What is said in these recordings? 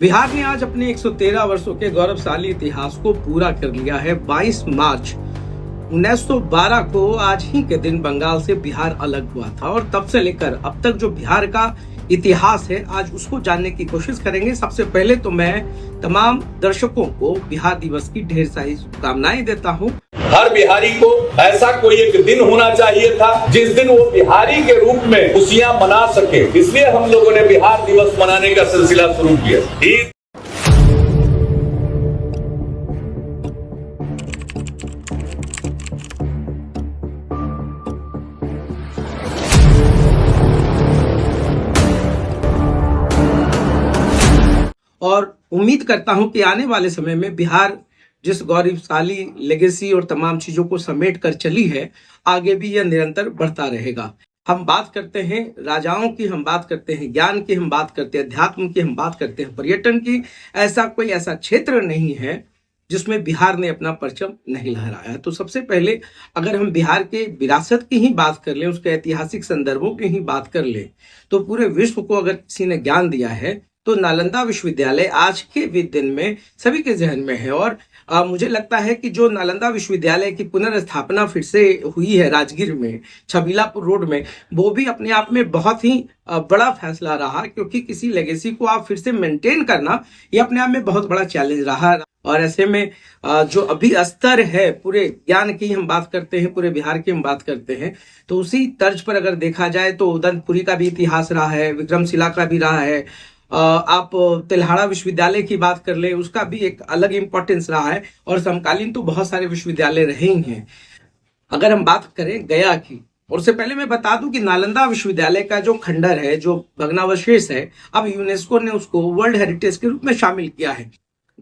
बिहार ने आज अपने 113 वर्षों के गौरवशाली इतिहास को पूरा कर लिया है। 22 मार्च 1912 को आज ही के दिन बंगाल से बिहार अलग हुआ था और तब से लेकर अब तक जो बिहार का इतिहास है आज उसको जानने की कोशिश करेंगे। सबसे पहले तो मैं तमाम दर्शकों को बिहार दिवस की ढेर सारी शुभकामनाएं देता हूं। हर बिहारी को ऐसा कोई एक दिन होना चाहिए था जिस दिन वो बिहारी के रूप में खुशियां मना सके, इसलिए हम लोगों ने बिहार दिवस मनाने का सिलसिला शुरू किया। और उम्मीद करता हूं कि आने वाले समय में बिहार जिस गौरवशाली लेगेसी और तमाम चीजों को समेट कर चली है, आगे भी यह निरंतर बढ़ता रहेगा। हम बात करते हैं राजाओं की, हम बात करते हैं ज्ञान की, हम बात करते हैं अध्यात्म की, हम बात करते हैं पर्यटन की। ऐसा क्षेत्र नहीं है जिसमें बिहार ने अपना परचम नहीं लहराया। तो सबसे पहले अगर हम बिहार के विरासत की ही बात कर लें, उसके ऐतिहासिक संदर्भों की ही बात कर लें, तो पूरे विश्व को अगर किसी ने ज्ञान दिया है तो नालंदा विश्वविद्यालय आज के भी दिन में सभी के जहन में है। और मुझे लगता है कि जो नालंदा विश्वविद्यालय की पुनर्स्थापना फिर से हुई है राजगीर में, छबीलापुर रोड में, वो भी अपने आप में बहुत ही बड़ा फैसला रहा, क्योंकि किसी लेगेसी को आप फिर से मेंटेन करना ये अपने आप में बहुत बड़ा चैलेंज रहा। और ऐसे में जो अभी स्तर है पूरे ज्ञान की हम बात करते हैं, पूरे बिहार की हम बात करते हैं, तो उसी तर्ज पर अगर देखा जाए तो उदनपुरी का भी इतिहास रहा है, विक्रमशिला का भी रहा है। आप तेल्हाड़ा विश्वविद्यालय की बात कर ले, उसका भी एक अलग इंपॉर्टेंस रहा है। और समकालीन तो बहुत सारे विश्वविद्यालय रहे ही हैं। अगर हम बात करें गया की, और उससे पहले मैं बता दूं कि नालंदा विश्वविद्यालय का जो खंडर है, जो भग्नावशेष है, अब यूनेस्को ने उसको वर्ल्ड हेरिटेज के रूप में शामिल किया है।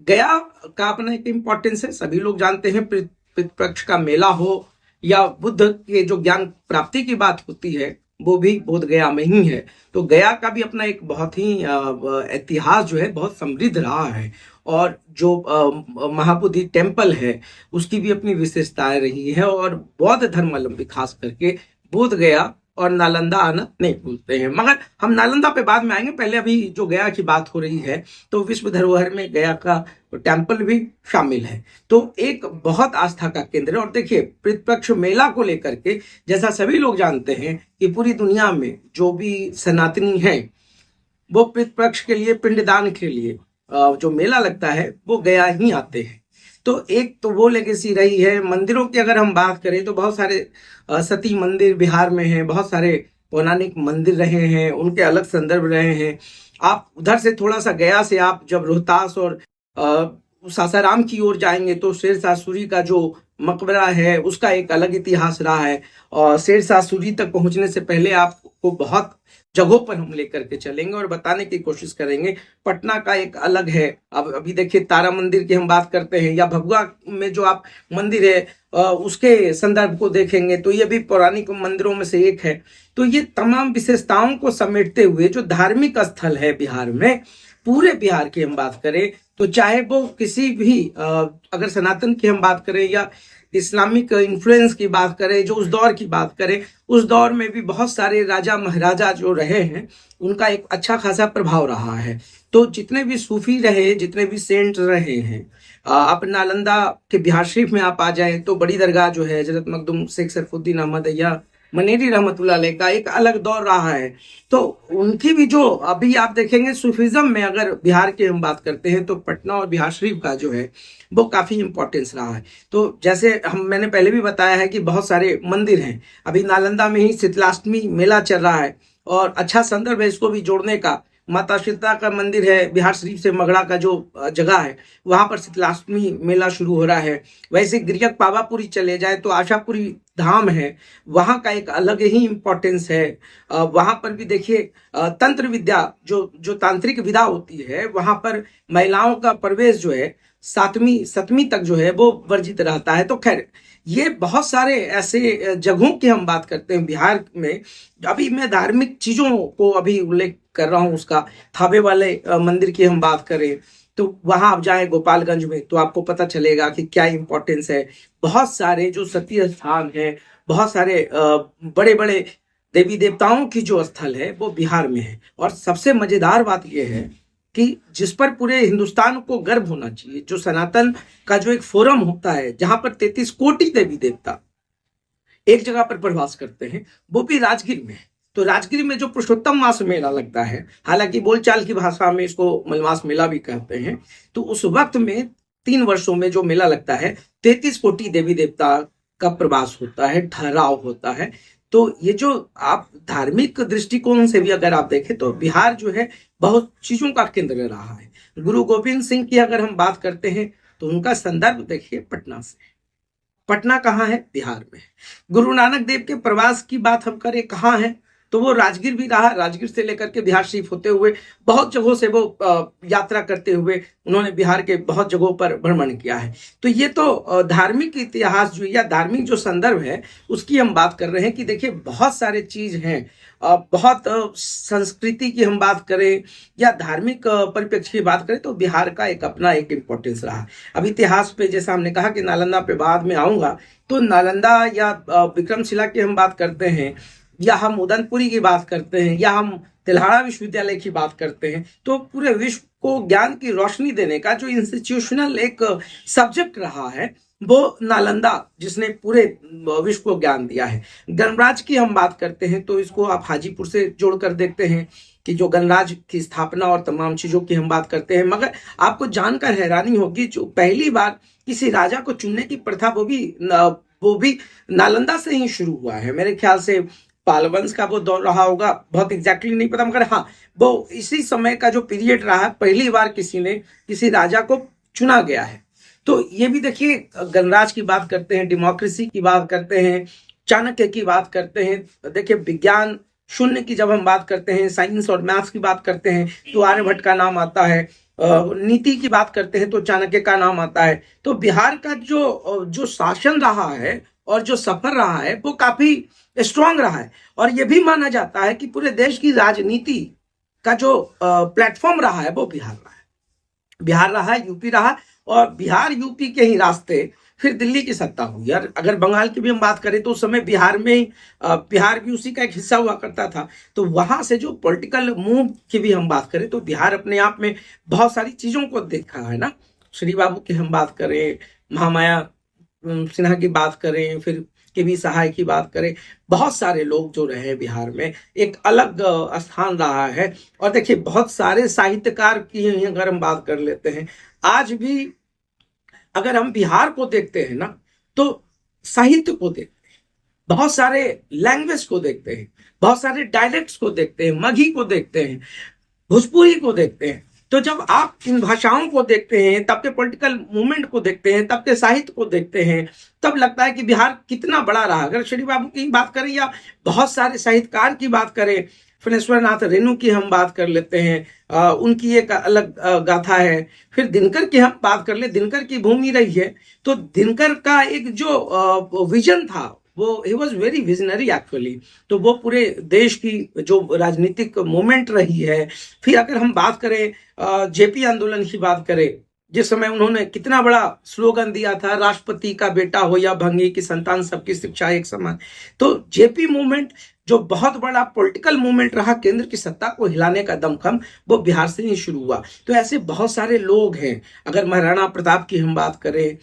गया का अपना एक इंपॉर्टेंस है, सभी लोग जानते हैं। पितृपक्ष का मेला हो या बुद्ध के जो ज्ञान प्राप्ति की बात होती है, वो भी बोध गया में ही है। तो गया का भी अपना एक बहुत ही इतिहास जो है बहुत समृद्ध रहा है। और जो महाबोधि टेम्पल है उसकी भी अपनी विशेषताएं रही है। और बौद्ध धर्मावलंबी खास करके बोध गया और नालंदा आना नहीं भूलते हैं। मगर हम नालंदा पे बाद में आएंगे, पहले अभी जो गया की बात हो रही है तो विश्व धरोहर में गया का टेम्पल भी शामिल है। तो एक बहुत आस्था का केंद्र है। और देखिए, पितृपक्ष मेला को लेकर के जैसा सभी लोग जानते हैं कि पूरी दुनिया में जो भी सनातनी है वो पितृपक्ष के लिए, पिंडदान के लिए जो मेला लगता है वो गया ही आते हैं। तो एक तो वो लेगेसी रही है। मंदिरों की अगर हम बात करें तो बहुत सारे सती मंदिर बिहार में हैं, बहुत सारे पौराणिक मंदिर रहे हैं, उनके अलग संदर्भ रहे हैं। आप उधर से थोड़ा सा गया से आप जब रोहतास और सासाराम की ओर जाएंगे तो शेरशाह सूरी का जो मकबरा है उसका एक अलग इतिहास रहा है। और शेरशाह सूरी तक पहुंचने से पहले आपको बहुत जगहों पर हम लेकर के चलेंगे और बताने की कोशिश करेंगे। पटना का एक अलग है। अब अभी देखिए, तारा मंदिर की हम बात करते हैं, या भभुआ में जो आप मंदिर है उसके संदर्भ को देखेंगे तो ये भी पौराणिक मंदिरों में से एक है। तो ये तमाम विशेषताओं को समेटते हुए जो धार्मिक स्थल है बिहार में, पूरे बिहार की हम बात करें तो चाहे वो किसी भी अगर सनातन की हम बात करें या इस्लामिक इन्फ्लुएंस की बात करें, जो उस दौर की बात करें, उस दौर में भी बहुत सारे राजा महाराजा जो रहे हैं उनका एक अच्छा खासा प्रभाव रहा है। तो जितने भी सूफी रहे, जितने भी सेंट रहे हैं, आप नालंदा के बिहार शरीफ में आप आ जाएं तो बड़ी दरगाह जो है हजरत मखदूम शेख सरफुद्दीन अहमद या मनेरी रहमतुल्लाह अलैह का एक अलग दौर रहा है। तो उनकी भी जो अभी आप देखेंगे सूफीज्म में, अगर बिहार की हम बात करते हैं तो पटना और बिहार शरीफ का जो है वो काफी इंपॉर्टेंस रहा है। तो जैसे मैंने पहले भी बताया है कि बहुत सारे मंदिर हैं। अभी नालंदा में ही शीतलाष्टमी मेला चल रहा है और अच्छा संदर्भ है इसको भी जोड़ने का। माता शीतला का मंदिर है बिहार शरीफ से मगड़ा का जो जगह है, वहां पर शीतलाष्टमी मेला शुरू हो रहा है। वैसे गिरियक पावापुरी चले जाए तो आशापुरी धाम है, वहां का एक अलग ही इंपॉर्टेंस है। वहां पर भी देखिए तंत्र विद्या जो तांत्रिक विधा होती है, वहां पर महिलाओं का प्रवेश जो है 7वीं तक जो है वो वर्जित रहता है। तो खैर, ये बहुत सारे ऐसे जगहों की हम बात करते हैं बिहार में। अभी मैं धार्मिक चीजों को अभी उल्लेख कर रहा हूँ, उसका थावे वाले मंदिर की हम बात करें तो वहां आप जाए गोपालगंज में तो आपको पता चलेगा कि क्या इंपॉर्टेंस है। बहुत सारे जो सती स्थान है, बहुत सारे बड़े बड़े देवी देवताओं की जो स्थल है वो बिहार में है। और सबसे मजेदार बात यह है कि जिस पर पूरे हिंदुस्तान को गर्व होना चाहिए, जो सनातन का जो एक फोरम होता है जहां पर 33 कोटि देवी देवता एक जगह पर प्रवास करते हैं, वो भी राजगीर में है। तो राजगीर में जो पुरुषोत्तम मास मेला लगता है, हालांकि बोलचाल की भाषा में इसको मलमास मेला भी कहते हैं, तो उस वक्त में 3 वर्षों में जो मेला लगता है, 33 कोटि देवी देवता का प्रवास होता है, ठहराव होता है। तो ये जो आप धार्मिक दृष्टिकोण से भी अगर आप देखें तो बिहार जो है बहुत चीजों का केंद्र रहा है। गुरु गोविंद सिंह की अगर हम बात करते हैं तो उनका संदर्भ देखिए पटना से। पटना कहाँ है? बिहार में। गुरु नानक देव के प्रवास की बात हम करें कहाँ है, तो वो राजगीर भी रहा। राजगीर से लेकर के बिहार शरीफ होते हुए बहुत जगहों से वो यात्रा करते हुए उन्होंने बिहार के बहुत जगहों पर भ्रमण किया है। तो ये तो धार्मिक इतिहास जो या धार्मिक जो संदर्भ है उसकी हम बात कर रहे हैं कि देखिए बहुत सारे चीज हैं। बहुत संस्कृति की हम बात करें या धार्मिक परिप्रेक्ष्य की बात करें तो बिहार का एक अपना एक इम्पोर्टेंस रहा। अब इतिहास पे जैसा हमने कहा कि नालंदा पे बाद में आऊंगा, तो नालंदा या विक्रमशिला की हम बात करते हैं या हम उदनपुरी की बात करते हैं या हम तिल्हाड़ा विश्वविद्यालय की बात करते हैं, तो पूरे विश्व को ज्ञान की रोशनी देने का जो इंस्टीट्यूशनल एक सब्जेक्ट रहा है वो नालंदा, जिसने पूरे विश्व को ज्ञान दिया है। गणराज की हम बात करते हैं तो इसको आप हाजीपुर से जोड़कर देखते हैं कि जो गणराज की स्थापना और तमाम चीजों की हम बात करते हैं। मगर आपको जानकर हैरानी होगी, जो पहली बार किसी राजा को चुनने की प्रथा वो भी नालंदा से ही शुरू हुआ है। मेरे ख्याल से पालवंश का वो दौर रहा होगा, बहुत एग्जैक्टली नहीं पता, मगर हाँ वो इसी समय का जो पीरियड रहा, पहली बार किसी राजा को चुना गया है। तो ये भी देखिए, गणराज की बात करते हैं, डेमोक्रेसी की बात करते हैं, चाणक्य की बात करते हैं। देखिए विज्ञान शून्य की जब हम बात करते हैं, साइंस और मैथ्स की बात करते हैं तो आर्यभट्ट का नाम आता है। नीति की बात करते हैं तो चाणक्य का नाम आता है। तो बिहार का जो शासन रहा है और जो सफर रहा है वो काफी स्ट्रांग रहा है। और ये भी माना जाता है कि पूरे देश की राजनीति का जो प्लेटफॉर्म रहा है वो बिहार रहा है, यूपी रहा, और बिहार यूपी के ही रास्ते फिर दिल्ली की सत्ता हुई। यार अगर बंगाल की भी हम बात करें तो उस समय बिहार में बिहार भी उसी का एक हिस्सा हुआ करता था। तो वहां से जो पॉलिटिकल मूव की भी हम बात करें तो बिहार अपने आप में बहुत सारी चीजों को देखा है ना। श्री बाबू की हम बात करें, महामाया सिन्हा की बात करें, फिर के.बी. सहाय की बात करें, बहुत सारे लोग जो रहे बिहार में एक अलग स्थान रहा है। और देखिए बहुत सारे साहित्यकार की अगर हम बात कर लेते हैं, आज भी अगर हम बिहार को देखते हैं ना तो साहित्य को देखते हैं, बहुत सारे लैंग्वेज को देखते हैं, बहुत सारे डायलेक्ट्स को देखते हैं, मगही को देखते हैं, भोजपुरी को देखते हैं। तो जब आप इन भाषाओं को देखते हैं, तब के पॉलिटिकल मूवमेंट को देखते हैं, तब के साहित्य को देखते हैं, तब लगता है कि बिहार कितना बड़ा रहा। अगर श्री बाबू की बात करें या बहुत सारे साहित्यकार की बात करें, फणेश्वर नाथ रेणु की हम बात कर लेते हैं, उनकी एक अलग गाथा है। फिर दिनकर की हम बात कर ले, दिनकर की भूमि रही है। तो दिनकर का एक जो विजन था वो he was very visionary actually. तो वो पूरे देश की जो राजनीतिक मूवमेंट रही है। फिर अगर हम बात करें जेपी आंदोलन की बात करें, जिस समय उन्होंने कितना बड़ा स्लोगन दिया था, राष्ट्रपति का बेटा हो या भंगी की संतान सबकी शिक्षा एक समान। तो जेपी मूवमेंट जो बहुत बड़ा पॉलिटिकल मूवमेंट रहा, केंद्र की सत्ता को हिलाने का दमखम, वो बिहार से ही शुरू हुआ। तो ऐसे बहुत सारे लोग हैं। अगर महाराणा प्रताप की हम बात करें,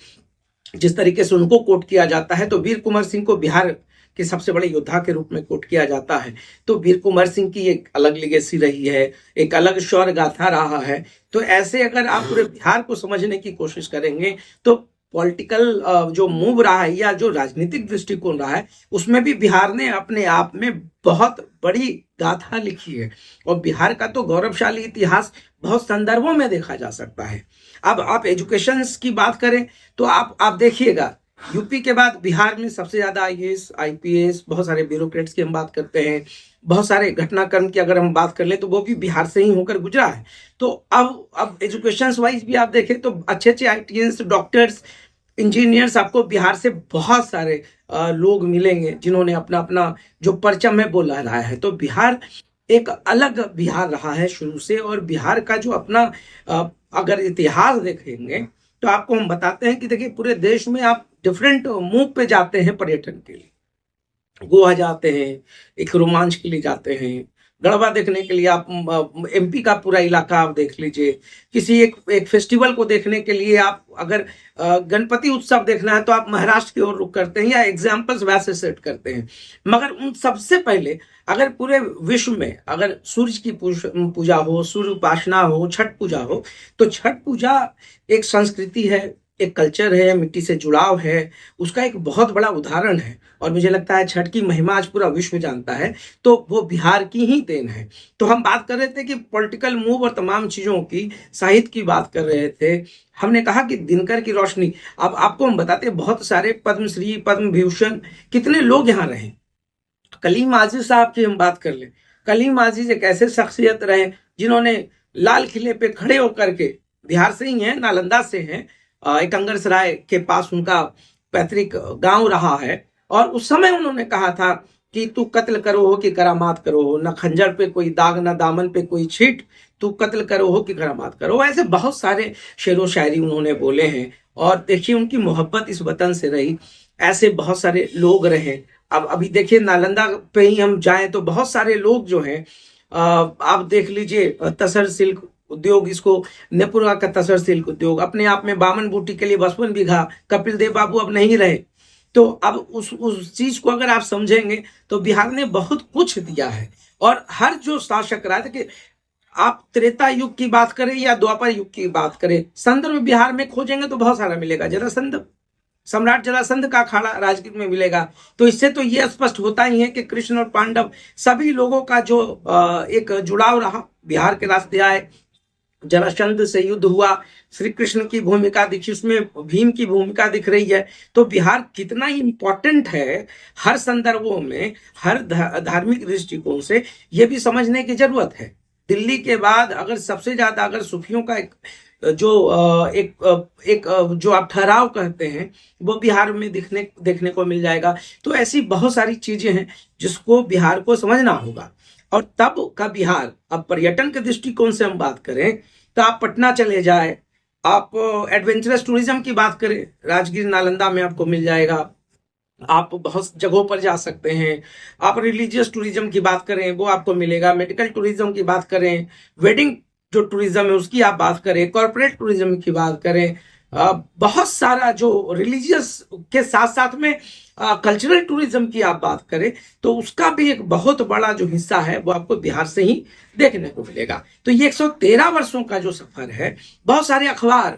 जिस तरीके से उनको कोट किया जाता है, तो वीर कुंवर सिंह को बिहार के सबसे बड़े योद्धा के रूप में कोट किया जाता है। तो वीर कुंवर सिंह की एक अलग लेगेसी रही है, एक अलग शौर्य गाथा रहा है। तो ऐसे अगर आप पूरे बिहार को समझने की कोशिश करेंगे तो पॉलिटिकल जो मूव रहा है या जो राजनीतिक दृष्टिकोण रहा है, उसमें भी बिहार ने अपने आप में बहुत बड़ी गाथा लिखी है। और बिहार का तो गौरवशाली इतिहास बहुत संदर्भों में देखा जा सकता है। अब आप एजुकेशन की बात करें तो आप देखिएगा, यूपी के बाद बिहार में सबसे ज्यादा आईएएस, आईपीएस, बहुत सारे ब्यूरोक्रेट्स की हम बात करते हैं, बहुत सारे घटनाक्रम की अगर हम बात कर ले तो वो भी बिहार से ही होकर गुजरा है। तो अब एजुकेशन वाइज भी आप देखें तो अच्छे आईटीएस, डॉक्टर्स, इंजीनियर्स आपको बिहार से बहुत सारे लोग मिलेंगे जिन्होंने अपना अपना जो परचम है वो लहराया है। तो बिहार एक अलग बिहार रहा है शुरू से। और बिहार का जो अपना अगर इतिहास देखेंगे तो आपको हम बताते हैं कि देखिए पूरे देश में आप डिफरेंट मूव पे जाते हैं पर्यटन के लिए। गोवा जाते हैं, एक रोमांच के लिए जाते हैं, गढ़वा देखने के लिए आप एमपी का पूरा इलाका आप देख लीजिए। किसी एक फेस्टिवल को देखने के लिए आप अगर गणपति उत्सव देखना है तो आप महाराष्ट्र की ओर रुख करते हैं या एग्जाम्पल्स वैसे सेट करते हैं। मगर उन सबसे पहले अगर पूरे विश्व में अगर सूर्य की पूजा हो, सूर्य उपासना हो, छठ पूजा हो, तो छठ पूजा एक संस्कृति है, एक कल्चर है, मिट्टी से जुड़ाव है, उसका एक बहुत बड़ा उदाहरण है। और मुझे लगता है छठ की महिमा आज पूरा विश्व जानता है, तो वो बिहार की ही देन है। तो हम बात कर रहे थे कि पॉलिटिकल मूव और तमाम चीजों की, साहित्य की बात कर रहे थे। हमने कहा कि दिनकर की रोशनी, अब आपको हम बताते हैं बहुत सारे पद्मश्री, पद्म विभूषण कितने लोग यहाँ रहे। कलीम आजिज साहब की हम बात कर लें। कलीम आजिज एक ऐसे शख्सियत रहे जिन्होंने लाल किले पे खड़े होकर के, बिहार से ही हैं, नालंदा से हैं, एक अंगरसराय के पास उनका पैतृक गांव रहा है, और उस समय उन्होंने कहा था कि तू कत्ल करो हो कि करामात करो हो, न खंजर पे कोई दाग न दामन पे कोई छीट, तू कत्ल करो हो कि करामात करो। ऐसे बहुत सारे शेरो शायरी उन्होंने बोले हैं। और देखिए उनकी मोहब्बत इस वतन से रही, ऐसे बहुत सारे लोग रहे। अब अभी देखिए नालंदा पे ही हम जाएं तो बहुत सारे लोग जो हैं, आप देख लीजिए तसर सिल्क उद्योग, इसको नेपुरा का तसर सिल्क उद्योग अपने आप में 52 बूटी के लिए 52 बीघा कपिल देव बाबू अब नहीं रहे। तो अब उस चीज को अगर आप समझेंगे तो बिहार ने बहुत कुछ दिया है। और हर जो शासक रहा था, कि आप त्रेता युग की बात करें या द्वापर युग की बात करें, संदर्भ बिहार में खोजेंगे तो बहुत सारा मिलेगा। जरासंध, सम्राट जरासंध का अखाड़ा राजगीर में मिलेगा। तो इससे तो ये स्पष्ट होता ही है कि कृष्ण और पांडव सभी लोगों का जो एक जुड़ाव रहा, बिहार के रास्ते आए, जरासंध से युद्ध हुआ, श्री कृष्ण की भूमिका दिखी, उसमें भीम की भूमिका दिख रही है। तो बिहार कितना इम्पोर्टेंट है हर संदर्भों में, हर धार्मिक दृष्टिकोण से, ये भी समझने की जरूरत है। दिल्ली के बाद अगर सबसे ज्यादा अगर सूफियों का एक जो आप ठहराव कहते हैं वो बिहार में देखने को मिल जाएगा। तो ऐसी बहुत सारी चीजें हैं जिसको बिहार को समझना होगा। और तब का बिहार, अब पर्यटन के दृष्टिकोण से हम बात करें तो आप पटना चले जाए, आप एडवेंचरस टूरिज्म की बात करें, राजगीर नालंदा में आपको मिल जाएगा, आप बहुत जगहों पर जा सकते हैं। आप रिलीजियस टूरिज्म की बात करें वो आपको मिलेगा, मेडिकल टूरिज्म की बात करें, वेडिंग जो टूरिज्म है उसकी आप बात करें, कॉर्पोरेट टूरिज्म की बात करें, बहुत सारा जो रिलीजियस के साथ साथ में कल्चरल टूरिज्म की आप बात करें तो उसका भी एक बहुत बड़ा जो हिस्सा है वो आपको बिहार से ही देखने को मिलेगा। तो ये 113 वर्षों का जो सफर है, बहुत सारे अखबार,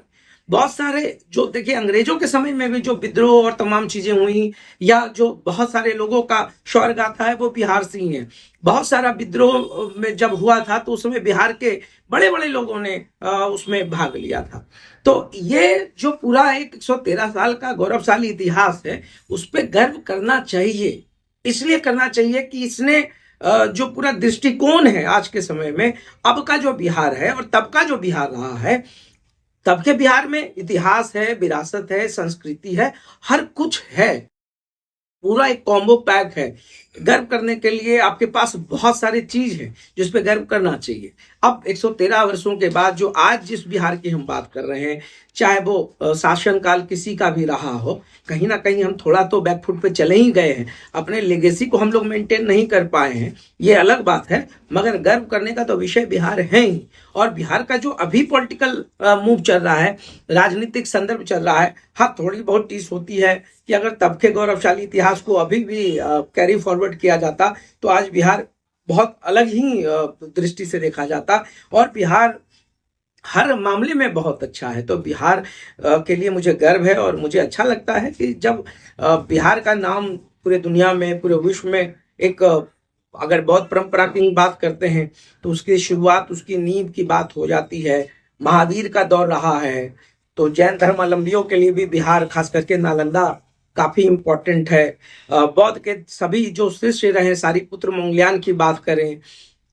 बहुत सारे जो देखिए अंग्रेजों के समय में भी जो विद्रोह और तमाम चीजें हुई, या जो बहुत सारे लोगों का शौर्य गाथा है वो बिहार से ही है। बहुत सारा विद्रोह में जब हुआ था तो उस समय बिहार के बड़े बड़े लोगों ने उसमें भाग लिया था। तो ये जो पूरा एक 113 साल का गौरवशाली इतिहास है उस पर गर्व करना चाहिए। इसलिए करना चाहिए कि इसने जो पूरा दृष्टिकोण है आज के समय में, अब का जो बिहार है और तब का जो बिहार रहा है, तब के बिहार में इतिहास है, विरासत है, संस्कृति है, हर कुछ है, पूरा एक कॉम्बो पैक है। गर्व करने के लिए आपके पास बहुत सारी चीज है जिस पे गर्व करना चाहिए। अब 113 वर्षों के बाद जो आज जिस बिहार की हम बात कर रहे हैं, चाहे वो शासनकाल किसी का भी रहा हो, कहीं ना कहीं हम थोड़ा तो बैकफुट पे चले ही गए हैं, अपने लेगेसी को हम लोग मेंटेन नहीं कर पाए हैं, ये अलग बात है। मगर गर्व करने का तो विषय बिहार है ही। और बिहार का जो अभी पॉलिटिकल मूव चल रहा है, राजनीतिक संदर्भ चल रहा है, हाँ थोड़ी बहुत टीस होती है कि अगर तब के गौरवशाली इतिहास को अभी भी कैरी फॉरवर्ड किया जाता तो आज बिहार बहुत अलग ही दृष्टि से देखा जाता, और बिहार हर मामले में बहुत अच्छा है। तो बिहार के लिए मुझे गर्व है और मुझे अच्छा लगता है कि जब बिहार का नाम पूरे दुनिया में, पूरे विश्व में एक अगर बौद्ध परंपरा की बात करते हैं तो उसकी शुरुआत, उसकी नींव की बात हो जाती है। महावीर का दौर रहा है, तो जैन धर्मावलंबियों के लिए भी बिहार, खास करके नालंदा, काफी इम्पोर्टेंट है। बौद्ध के सभी जो शिष्य रहे, सारिपुत्र मंगलयान की बात करें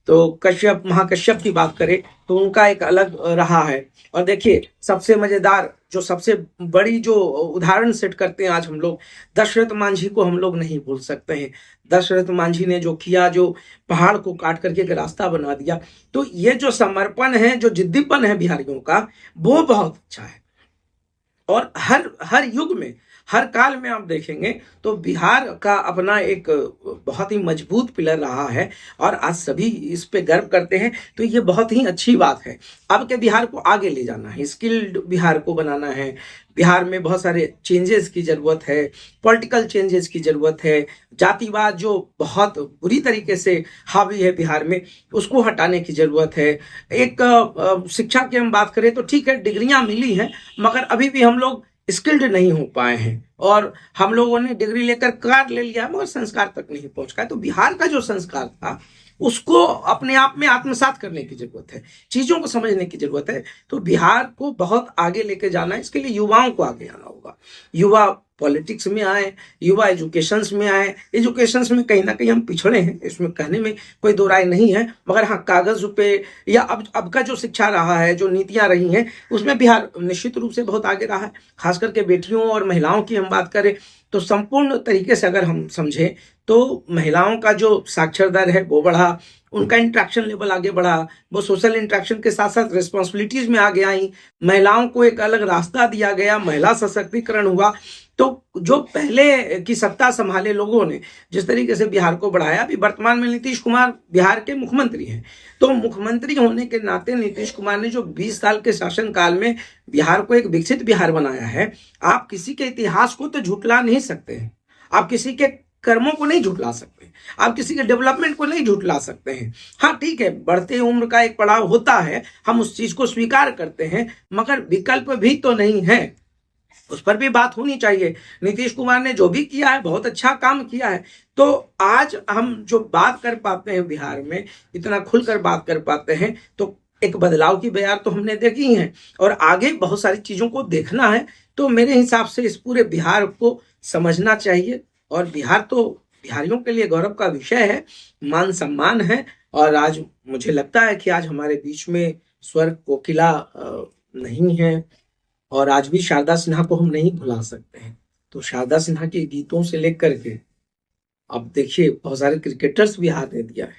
तो कश्यप, महाकश्यप की बात करें तो उनका एक अलग रहा है। और देखिए सबसे मजेदार, जो सबसे बड़ी जो उदाहरण सेट करते हैं आज हम लोग, दशरथ मांझी को हम लोग नहीं भूल सकते हैं। दशरथ मांझी ने जो किया, जो पहाड़ को काट करके एक रास्ता बना दिया, तो ये जो समर्पण है, जो जिद्दीपन है बिहारियों का, वो बहुत अच्छा है। और हर युग में, हर काल में आप देखेंगे तो बिहार का अपना एक बहुत ही मजबूत पिलर रहा है और आज सभी इस पे गर्व करते हैं। तो ये बहुत ही अच्छी बात है। अब के बिहार को आगे ले जाना है, स्किल्ड बिहार को बनाना है। बिहार में बहुत सारे चेंजेस की जरूरत है, पॉलिटिकल चेंजेस की जरूरत है। जातिवाद जो बहुत बुरी तरीके से हावी है बिहार में, उसको हटाने की जरूरत है। एक शिक्षा की हम बात करें तो ठीक है, डिग्रियां मिली हैं, मगर अभी भी हम लोग स्किल्ड नहीं हो पाए हैं और हम लोगों ने डिग्री लेकर कार ले लिया मगर संस्कार तक नहीं पहुंच पाए। तो बिहार का जो संस्कार था उसको अपने आप में आत्मसात करने की जरूरत है, चीजों को समझने की जरूरत है। तो बिहार को बहुत आगे लेके जाना है, इसके लिए युवाओं को आगे आना होगा। युवा पॉलिटिक्स में आए, युवा एजुकेशंस में आए। एजुकेशंस में कहीं ना कहीं हम पिछड़े हैं, इसमें कहने में कोई दो राय नहीं है, मगर हाँ कागज पे या अब का जो शिक्षा रहा है, जो नीतियां रही हैं, उसमें बिहार निश्चित रूप से बहुत आगे रहा है। खास करके बेटियों और महिलाओं की हम बात करें तो संपूर्ण तरीके से अगर हम समझें तो महिलाओं का जो साक्षर दर है वो बढ़ा, उनका इंटरेक्शन लेवल आगे बढ़ा, वो सोशल इंटरेक्शन के साथ साथ रिस्पॉन्सिबिलिटीज में आगे आई, महिलाओं को एक अलग रास्ता दिया गया, महिला सशक्तिकरण हुआ। तो जो पहले की सत्ता संभाले लोगों ने जिस तरीके से बिहार को बढ़ाया, अभी वर्तमान में नीतीश कुमार बिहार के मुख्यमंत्री हैं, तो मुख्यमंत्री होने के नाते नीतीश कुमार ने जो 20 साल के शासनकाल में बिहार को एक विकसित बिहार बनाया है, आप किसी के इतिहास को तो झुटला नहीं सकते हैं, आप किसी के कर्मों को नहीं झुटला सकते, आप किसी के डेवलपमेंट को नहीं झुटला सकते हैं। हाँ ठीक है, बढ़ते उम्र का एक पड़ाव होता है, हम उस चीज को स्वीकार करते हैं, मगर विकल्प भी तो नहीं है, उस पर भी बात होनी चाहिए। नीतीश कुमार ने जो भी किया है बहुत अच्छा काम किया है। तो आज हम जो बात कर पाते हैं बिहार में, इतना खुलकर बात कर पाते हैं, तो एक बदलाव की बयार तो हमने देखी है और आगे बहुत सारी चीजों को देखना है। तो मेरे हिसाब से इस पूरे बिहार को समझना चाहिए और बिहार तो बिहारियों के लिए गौरव का विषय है, मान सम्मान है। और आज मुझे लगता है कि आज हमारे बीच में स्वर कोकिला नहीं है और आज भी शारदा सिन्हा को हम नहीं भुला सकते हैं। तो शारदा सिन्हा के गीतों से लेकर के आप देखिए बहुत सारे क्रिकेटर्स बिहार ने दिया है,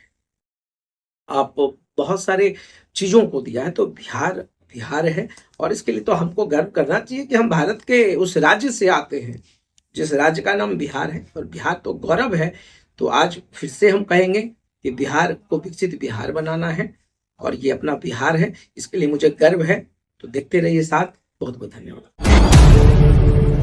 आप बहुत सारे चीजों को दिया है। तो बिहार बिहार है और इसके लिए तो हमको गर्व करना चाहिए कि हम भारत के उस राज्य से आते हैं जिस राज्य का नाम बिहार है और बिहार तो गौरव है। तो आज फिर से हम कहेंगे कि बिहार को विकसित बिहार बनाना है और ये अपना बिहार है, इसके लिए मुझे गर्व है। तो देखते रहिए साथ, बहुत बहुत धन्यवाद।